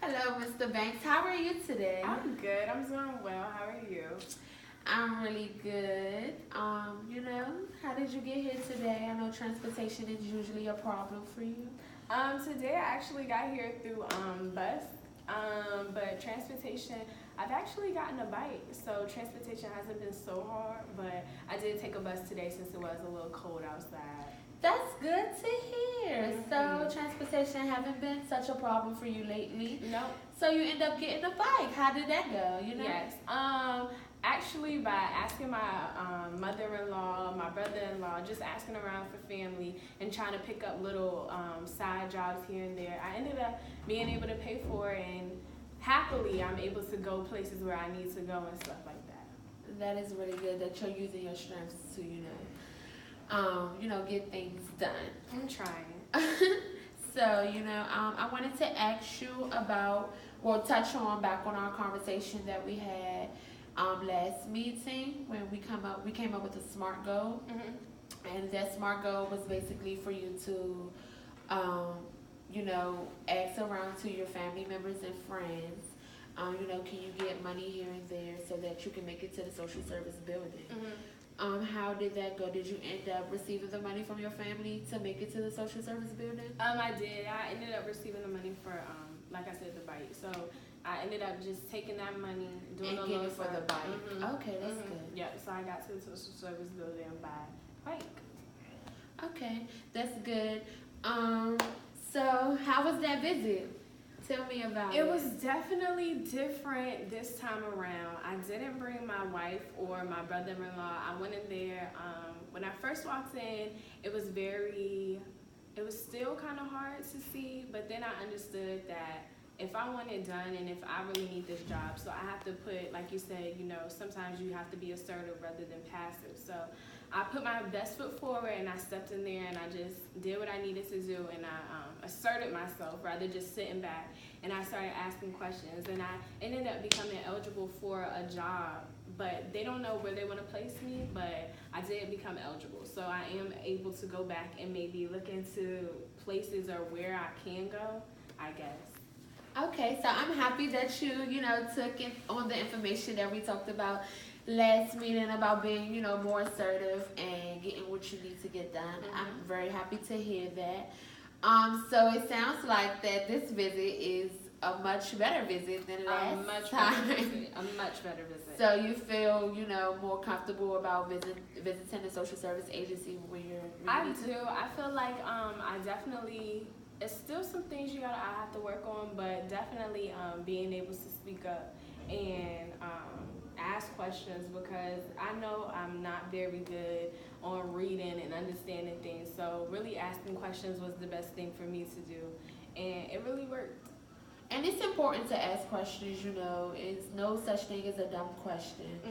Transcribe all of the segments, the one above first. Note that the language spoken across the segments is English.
Hello, Mr. Banks. How are you today? I'm good. I'm doing well. How are you? I'm really good. How did you get here today? I know transportation is usually a problem for you. Today I actually got here through bus. But transportation, I've actually gotten a bike, so transportation hasn't been so hard. But I did take a bus today since it was a little cold outside. That's good to hear. So Mhm. transportation haven't been such a problem for you lately. Nope. So you end up getting a bike. How did that go? Yes. Actually, by asking my mother-in-law, my brother-in-law, just asking around for family and trying to pick up little side jobs here and there, I ended up being able to pay for it, and happily, I'm able to go places where I need to go and stuff like that. That is really good that you're using your strengths to, get things done. I'm trying. So, I wanted to ask you about, touch on back on our conversation that we had last meeting when we came up with a SMART goal, and that SMART goal was basically for you to, ask around to your family members and friends. Can you get money here and there so that you can make it to the social service building? How did that go? Did you end up receiving the money from your family to make it to the social service building? I did. I ended up receiving the money for, like I said, the bike. So I ended up just taking that money, doing And a getting little it for the bike. Okay, that's good. Yeah, so I got to the social service building by bike. Okay, that's good. So how was that visit? Tell me about it. It was definitely different this time around. I didn't bring my wife or my brother-in-law. I went in there. When I first walked in, it was still kind of hard to see, but then I understood that if I want it done and if I really need this job, so I have to put, like you said, sometimes you have to be assertive rather than passive. So I put my best foot forward and I stepped in there and I just did what I needed to do, and I asserted myself rather just sitting back, and I started asking questions, and I ended up becoming eligible for a job, but they don't know where they want to place me, but I did become eligible. So I am able to go back and maybe look into places or where I can go, I guess. Okay, so I'm happy that you, took in on the information that we talked about last meeting about being, more assertive and getting what you need to get done. I'm very happy to hear that. So it sounds like that this visit is a much better visit than last time. A much better visit. So you feel, more comfortable about visiting the social service agency where I do. I feel like I definitely. It's still some things I have to work on, but definitely being able to speak up and ask questions, because I know I'm not very good on reading and understanding things. So really asking questions was the best thing for me to do, and it really worked. And it's important to ask questions, It's no such thing as a dumb question.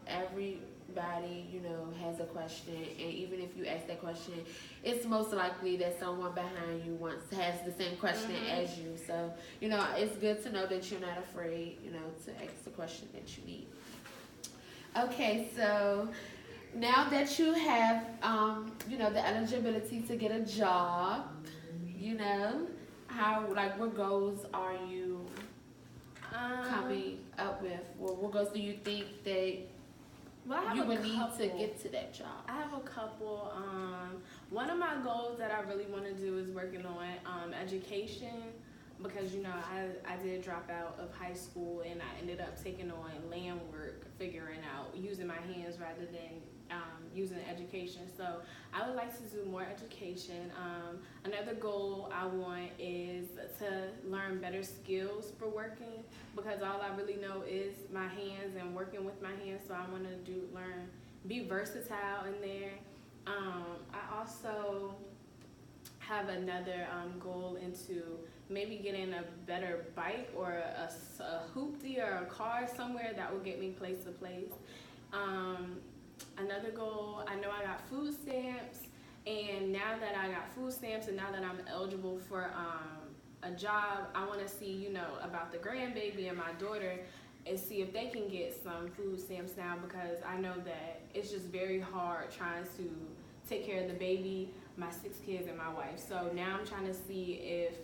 Everybody, has a question, and even if you ask that question, it's most likely that someone behind you has the same question as you. So, it's good to know that you're not afraid, to ask the question that you need. Okay, so now that you have, the eligibility to get a job, what goals are you coming up with? Well, what goals do you think that you would need to get to that job? I have a couple. One of my goals that I really want to do is working on education, because I did drop out of high school and I ended up taking on land work, figuring out using my hands rather than using education. So I would like to do more education. Another goal I want is to learn better skills for working, because all I really know is my hands and working with my hands. So I want to be versatile in there. I also have another goal into maybe getting a better bike or a hoopty or a car somewhere that will get me place to place. Another goal, I know I got food stamps, and now that I got food stamps and now that I'm eligible for a job, I want to see, about the grandbaby and my daughter and see if they can get some food stamps now, because I know that it's just very hard trying to take care of the baby, my 6 kids, and my wife. So now I'm trying to see if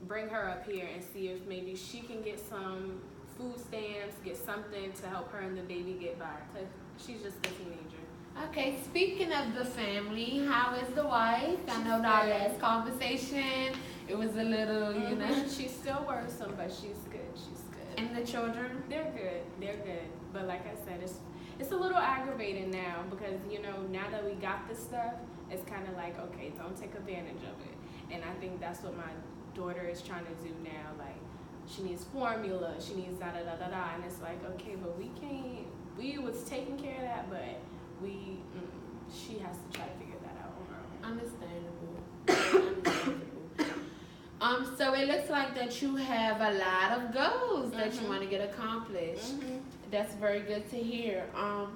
bring her up here and see if maybe she can get some food stamps, get something to help her and the baby get by, because she's just a teenager. Okay, speaking of the family, how is the wife? I She's know our good. last conversation, it was a little, you know. She's still worrisome, but she's good. She's good. And the children? They're good. They're good. But like I said, it's a little aggravating now because, you know, now that we got this stuff, it's kind of like, okay, don't take advantage of it. And I think that's what my daughter is trying to do now. Like, she needs formula, she needs da-da-da-da-da. And it's like, okay, but we can't, we was taking care of that, but she has to try to figure that out on her own. Understandable. So it looks like that you have a lot of goals that you want to get accomplished. That's very good to hear. I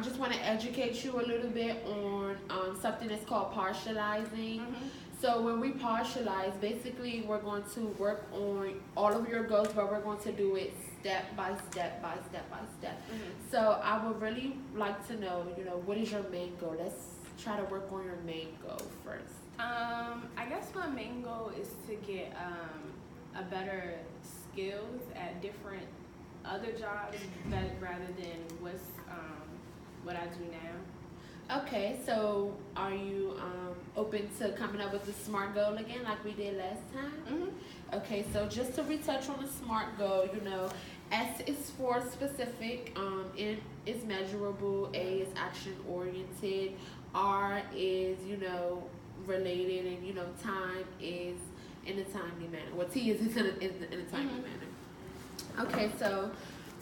just want to educate you a little bit on something that's called partializing. So when we partialize, basically we're going to work on all of your goals, but we're going to do it step by step by step by step. So I would really like to know, you know, what is your main goal? Let's try to work on your main goal first. I guess my main goal is to get a better skills at different other jobs rather than what I do now. Okay, so are you open to coming up with a SMART goal again like we did last time? Okay, so just to retouch on the SMART goal, you know, S is for specific, N is measurable, A is action oriented, R is, you know, related, and, you know, time is in a timely manner. Well, T is in a timely manner. Okay, so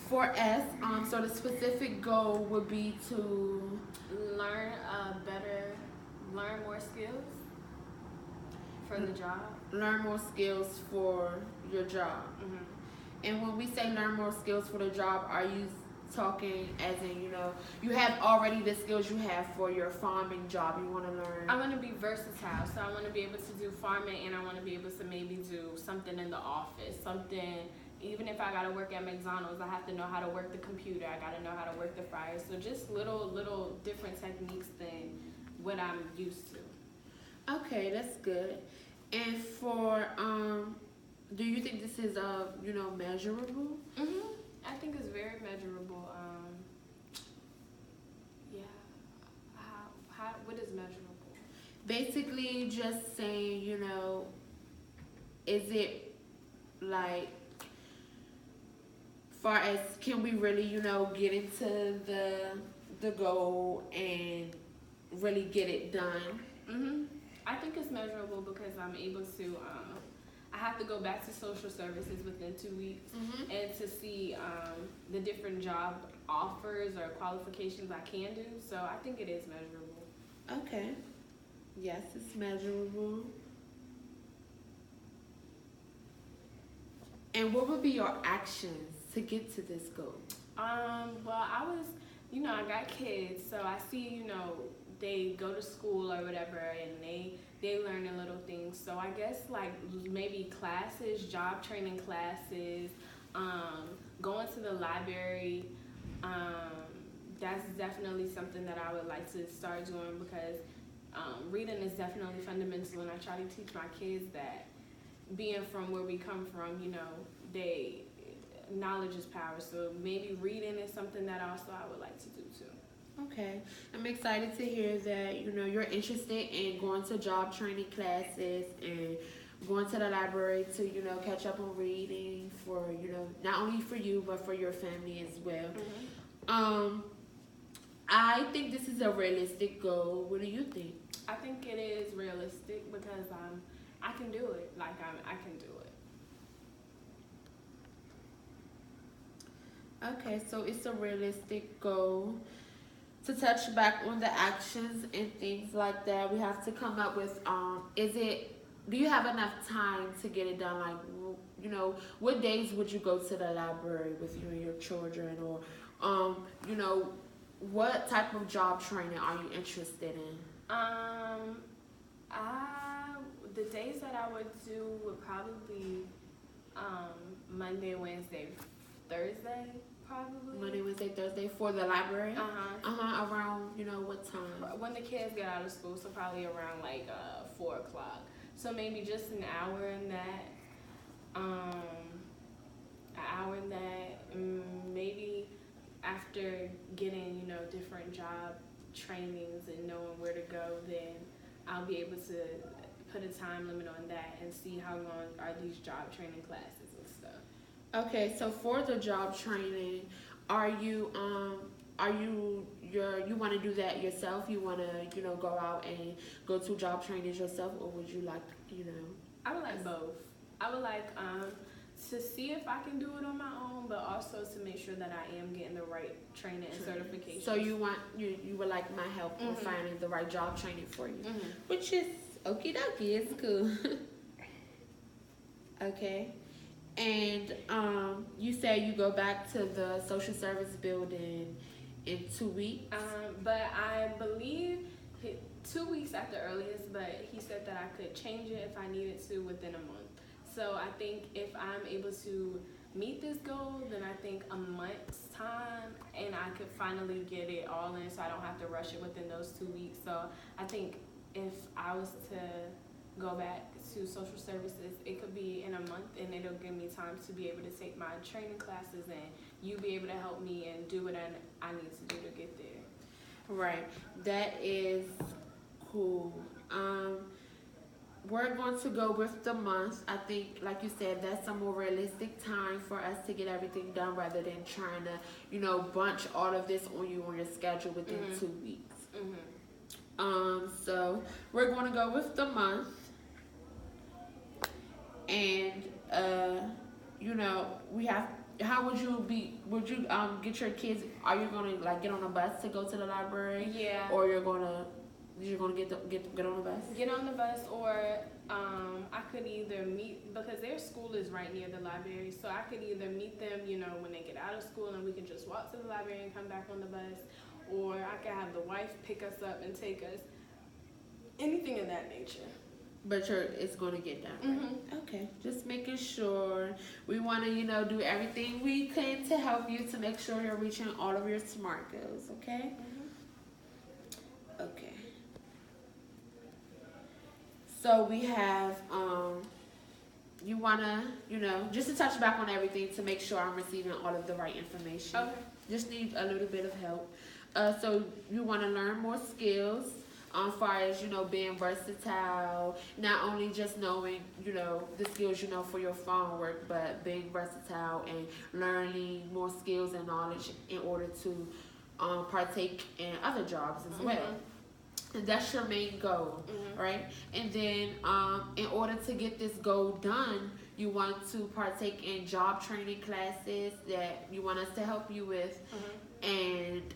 for S, so the specific goal would be to learn more skills for the job. Learn more skills for your job. And when we say learn more skills for the job, are you talking as in, you know, you have already the skills you have for your farming job, you want to learn? I want to be versatile, so I want to be able to do farming, and I want to be able to maybe do something in the office, something. Even if I gotta work at McDonald's, I have to know how to work the computer. I gotta know how to work the fryer. So just little different techniques than what I'm used to. Okay, that's good. And for do you think this is you know, measurable? I think it's very measurable. Yeah. What is measurable? Basically, just saying, you know, is it like, far as can we really, you know, get into the goal and really get it done? I think it's measurable because I'm able to. I have to go back to social services within 2 weeks and to see the different job offers or qualifications I can do. So I think it is measurable. Okay. Yes, it's measurable. And what would be your actions to get to this goal? Well, I was, you know, I got kids, so I see, you know, they go to school or whatever, and they learn a little things. So I guess like maybe classes, job training classes, going to the library. That's definitely something that I would like to start doing because reading is definitely fundamental, and I try to teach my kids that being from where we come from, you know, knowledge is power. So maybe reading is something that also I would like to do too. Okay, I'm excited to hear that, you know, you're interested in going to job training classes and going to the library to, you know, catch up on reading for, you know, not only for you but for your family as well. I think this is a realistic goal. What do you think? I think it is realistic because I can do it. Like I can do it. Okay, so it's a realistic goal. To touch back on the actions and things like that, we have to come up with, do you have enough time to get it done? Like, you know, what days would you go to the library with you and your children? Or, you know, what type of job training are you interested in? The days that I would do would probably be Monday, Wednesday, Thursday. Probably. Monday, Wednesday, Thursday for the library? Around, you know, what time? When the kids get out of school, so probably around like 4 o'clock. So maybe just an hour in that. An hour in that. Maybe after getting, different job trainings and knowing where to go, then I'll be able to put a time limit on that and see how long are these job training classes and stuff. Okay, so for the job training, you want to do that yourself? You want to, go out and go to job trainings yourself, or would you like, I would like both. I would like to see if I can do it on my own, but also to make sure that I am getting the right training and certification. So you would like my help in finding the right job training for you, which is okie dokie. It's cool. Okay, and you say you go back to the social service building in 2 weeks. But I believe 2 weeks at the earliest. But he said that I could change it if I needed to within a month. So I think if I'm able to meet this goal, then I think a month's time, and I could finally get it all in, so I don't have to rush it within those 2 weeks. So I think if I was to go back to social services, it could be in a month, and it'll give me time to be able to take my training classes, and you be able to help me and do what I need to do to get there. Right, that is cool. We're going to go with the month. I think, like you said, that's a more realistic time for us to get everything done rather than trying to, bunch all of this on you on your schedule within 2 weeks. So we're going to go with the month. And, we have, how would you get your kids, are you going to, get on a bus to go to the library? Yeah. Or you're going to get on the bus? Get on the bus, or I could either meet, because their school is right near the library, so I could either meet them, when they get out of school, and we can just walk to the library and come back on the bus, or I could have the wife pick us up and take us, anything of that nature. But it's going to get done, right? Okay, just making sure. We want to, do everything we can to help you to make sure you're reaching all of your SMART goals, okay? Okay. So we have, you want to, just to touch back on everything to make sure I'm receiving all of the right information. Okay. Just need a little bit of help. So you want to learn more skills as far as, being versatile, not only just knowing, the skills, for your phone work, but being versatile and learning more skills and knowledge in order to partake in other jobs as well. And that's your main goal, right? And then in order to get this goal done, you want to partake in job training classes that you want us to help you with. And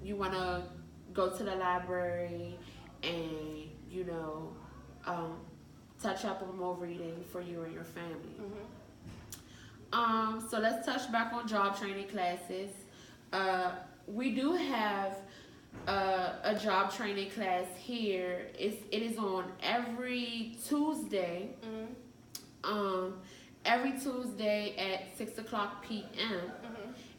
you want to go to the library and, touch up on more reading for you and your family. So let's touch back on job training classes. We do have a job training class here. It is on every Tuesday. Every Tuesday at 6:00 p.m.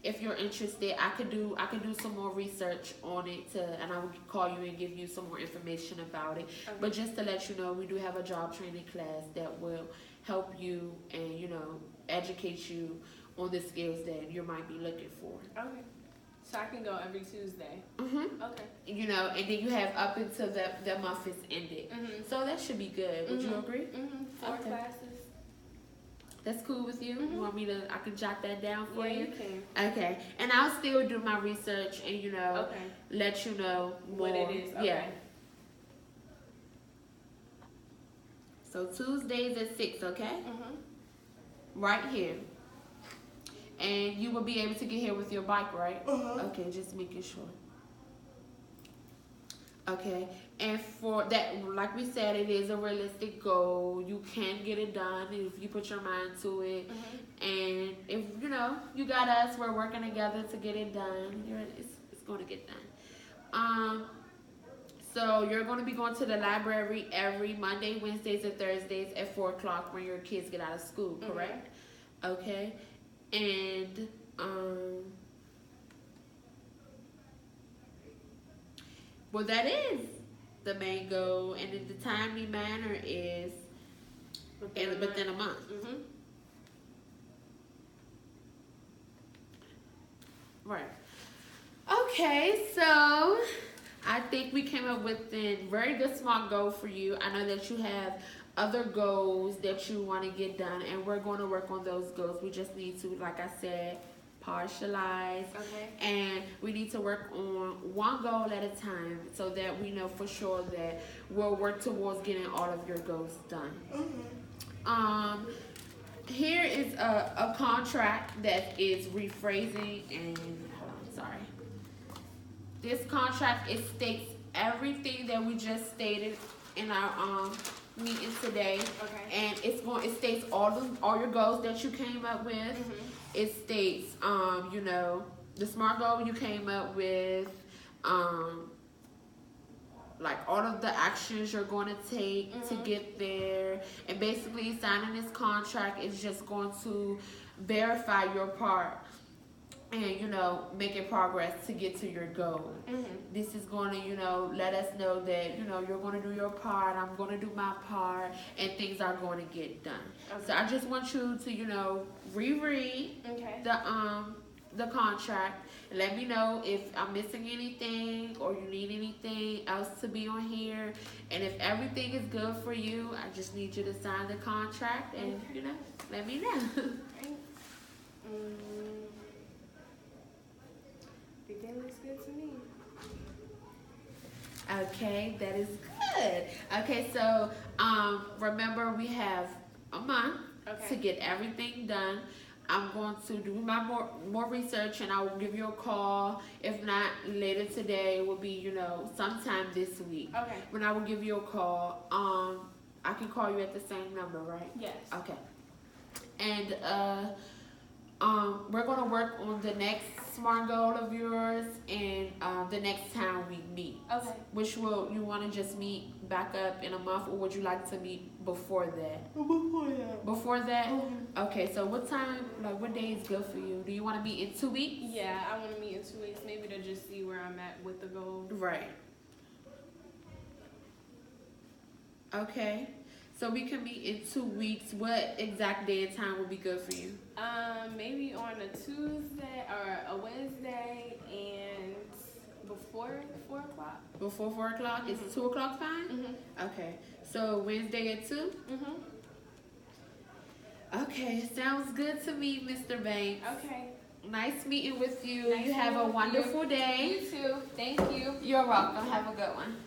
If you're interested, I could do some more research on it and I will call you and give you some more information about it. But just to let you know, we do have a job training class that will help you and educate you on the skills that you might be looking for. Okay. So I can go every Tuesday. Okay. And then you have up until the month is ended. So that should be good. Would you agree? 4 classes. That's cool with you? You want me to, I can jot that down for you? Yeah, you can. Okay. And I'll still do my research and, let you know more. What it is. Okay. Yeah. So Tuesdays at 6, okay? Right here. And you will be able to get here with your bike, right? Okay, just making sure. Okay, and for that, like we said, it is a realistic goal. You can get it done if you put your mind to it. And if, you got us, we're working together to get it done. It's going to get done. So you're going to be going to the library every Monday, Wednesdays, and Thursdays at 4 o'clock when your kids get out of school, correct? Okay. And well, that is the main goal, and in the timely manner is within a month. Mm-hmm. Right. Okay, so I think we came up with a very good smart goal for you. I know that you have other goals that you want to get done, and we're going to work on those goals. We just need to, like I said, partialize, Okay. and we need to work on one goal at a time so that we know for sure that we'll work towards getting all of your goals done. Mm-hmm. Here is a contract that is rephrasing, and hold on, sorry. This contract, it states everything that we just stated in our meeting today. Okay. And it states all your goals that you came up with. Mm-hmm. It states you know, the smart goal you came up with, like all of the actions you're going to take to get there, and basically signing this contract is just going to verify your part and, you know, making progress to get to your goal. This is going to, you know, let us know that, you know, you're going to do your part, I'm going to do my part, and things are going to get done. Okay. So I just want you to, you know, reread the contract. Let me know if I'm missing anything or you need anything else to be on here. And if everything is good for you, I just need you to sign the contract and, you know, let me know. Everything looks good to me. Okay, that is good. Okay, so remember we have a month to get everything done. I'm going to do my more research, and I will give you a call. If not later today, it will be, you know, sometime this week. Okay. When I will give you a call. I can call you at the same number, right? Yes. Okay. And we're gonna work on the next smart goal of yours, and the next time we meet. Okay. Which will you want to just meet back up in a month, or would you like to meet before that? Before that. Before that? Okay. So what time? Like what day is good for you? Do you want to meet in 2 weeks? Yeah, I want to meet in 2 weeks, maybe to just see where I'm at with the goal. Right. Okay. So we can meet in 2 weeks. What exact day and time would be good for you? Maybe on a Tuesday or a Wednesday, and before 4 o'clock. Before 4 o'clock? Is 2 o'clock fine? Okay. So Wednesday at 2? Okay. Sounds good to me, Mr. Banks. Okay. Nice meeting with you. Nice You have a meeting with wonderful day. You too. Thank you. You're welcome. Have a good one.